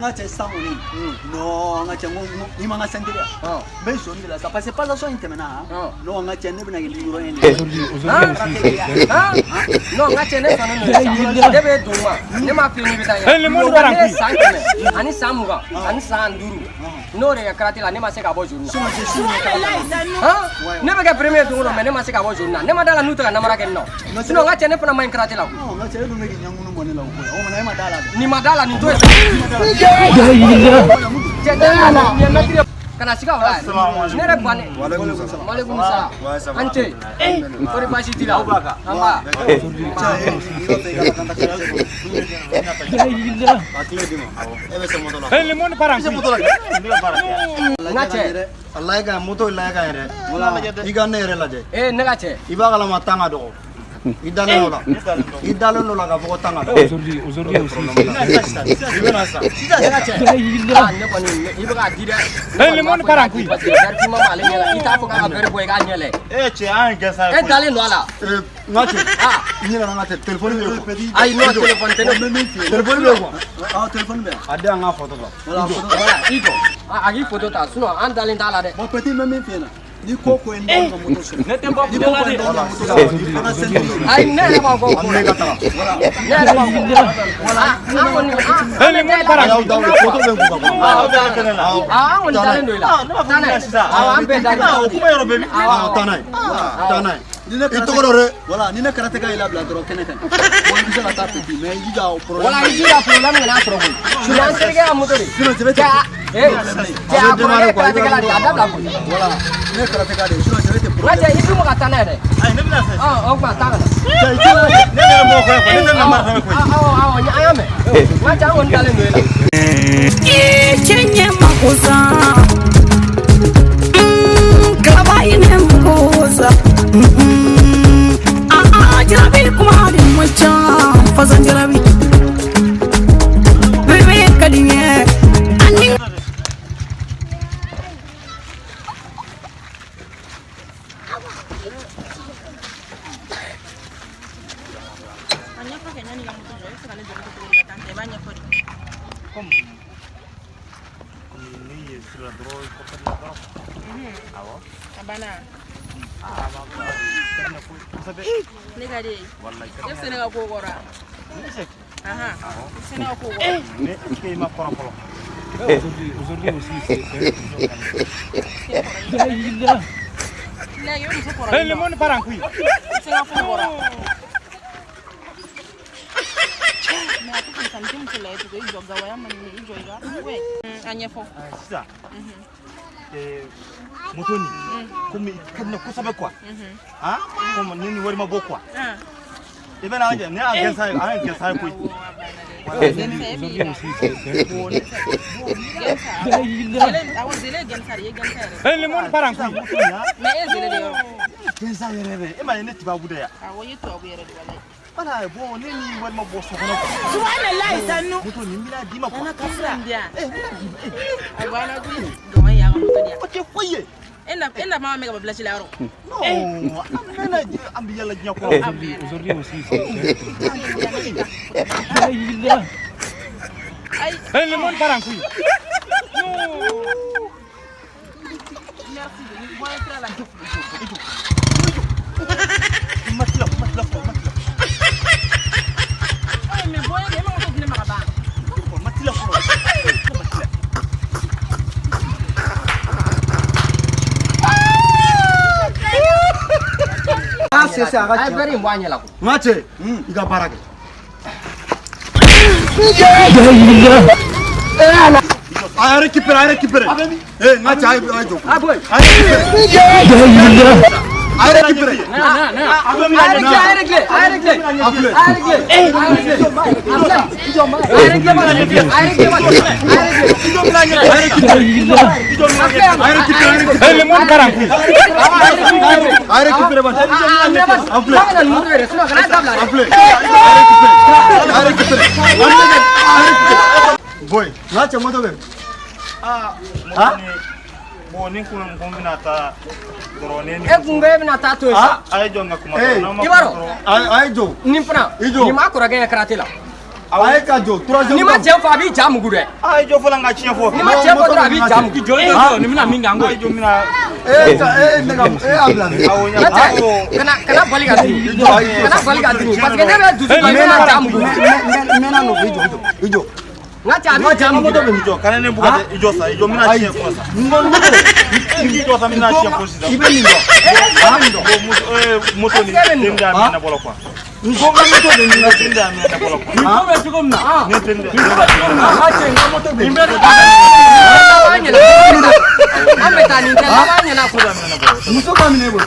Ngache samuni no ngache ni manga sendira be shoni la ça passe pas la so intemena no ngache ne bina ngiro ende no ngache ne fana no debe duma ne ma fini bitanya le mo baranku ani samuga ani sanduru no re karate la ne ma se ka bo journée ne be ka premier tour no ne ma se ka bo journée ne ma dala nuta na mara ken no sino ngache ne fana mai karate la no ngache no me nyangunu mone la ko o mana ma dala ni madala ni to kana siga wala nere bane waalaikum salam ante ori bashi tila amba le mon paranku ngache Allah ga moto la ga ere wala iga nere la je ngache iba kala matanga do idalo no la ga bo tanga do aujourd'hui aussi ne bani iba dira le mon paranku jarki mama ale ngela ita ko ka bere boy ga nyele che an gesa dale no ala ngache ni na ngate telephone be ai no telephone telephone be ko telephone be ada nga photo ba wala ito agi photo ta suno an dale dala de mo petit même fena ni koko en mo moto so ne tempo ni koko en ai ne ba ko amne kata wala ne ba ko wala le mon paranku photo be ko on dale no ila tanai an be dale kuma yoro be tanai ito ko re wala ni na karate ka ila bla dro keneten wala bisa la tapeti mais yiga o problème wala yiga problème na tro ko sunan serge amutori sino je vete ja ko re karate ka la ada bla ko wala ne karate ka de sino je vete ngache ibu mo katana de ai ne bina sa o ba tanga ne mo ko ne na ma ko ayame ngache on dale no ila chenye makosa kaba ine makosa jarabi kuma di macha fasan jarabi bebe kadiye ani Negade. Yefse nega ko gora. Aha. Yefse nega ko gora. ne ke ma poro poro aujourd'hui aussi c'est Na yo ni so gora. le mon paranku Yefse nega ko gora. Na ko kan kan tim tele to go joga wa man ni joga. We. Anyefo. sisa motoni comme comme ko sabe quoi comme ni wari ma bokwa e bena anje ne an gesa ko aujourd'hui aussi c'est le mon paranku mais ezele de yo. gesa yere e ma ne tiba buda ya Awo yi to yere de wala. wala bon ne ni wari ma boso kono Subhanallah sanu. motoni mbila di ma ko Ana kasra ndia. Agwana ku. Goma ya ko to dia. o ke foye Enda mama mega babla ci la ro. non amena ambi yalla nya ko aujourd'hui aussi c'est Ay. le mon paranku Merci. Moi je la. matla Ay mais boy de ma ko ne ma ba. matla c'est ça ai beri mbanya la ko ngache iga barake ay récupérer ngache ay do boy ay récupérer le mon paranku ay récupérer ban boy ngache moto be boni kun bina ta drone ni kunga bina ta to sa ay jonga kuma Eh, na ma ibaro ay do nimpna Ijo. ni ma ko raga karate la Aye ka jo 3 ni ma cɛ fɔ a b'i ja mugu dɛ Ai jo fɔla nga tiɲɛ fɔ ni ma cɛ fɔ dɔrɔn a b'i ja mugu ni mina min kan ko jo mina ne ka abla kana bali ka turu parce que ne bɛ dusu la ne ma ja mugu mena no ijo nga cɛ a b'i ja mugu moto be jo kana ne buga ijo sa ijo mina tiɲɛ fɔ sa ijo sa mina tiɲɛ fɔ sisan ibe ni do moto ni tenda mina bolo kwa Ngo ka moto be ni tenda mina bolo kwa ni ko be tuko mna ne tenda ha che nga moto be an bɛ taa nin kɛ laban ɲɛna ko muso ka mine bo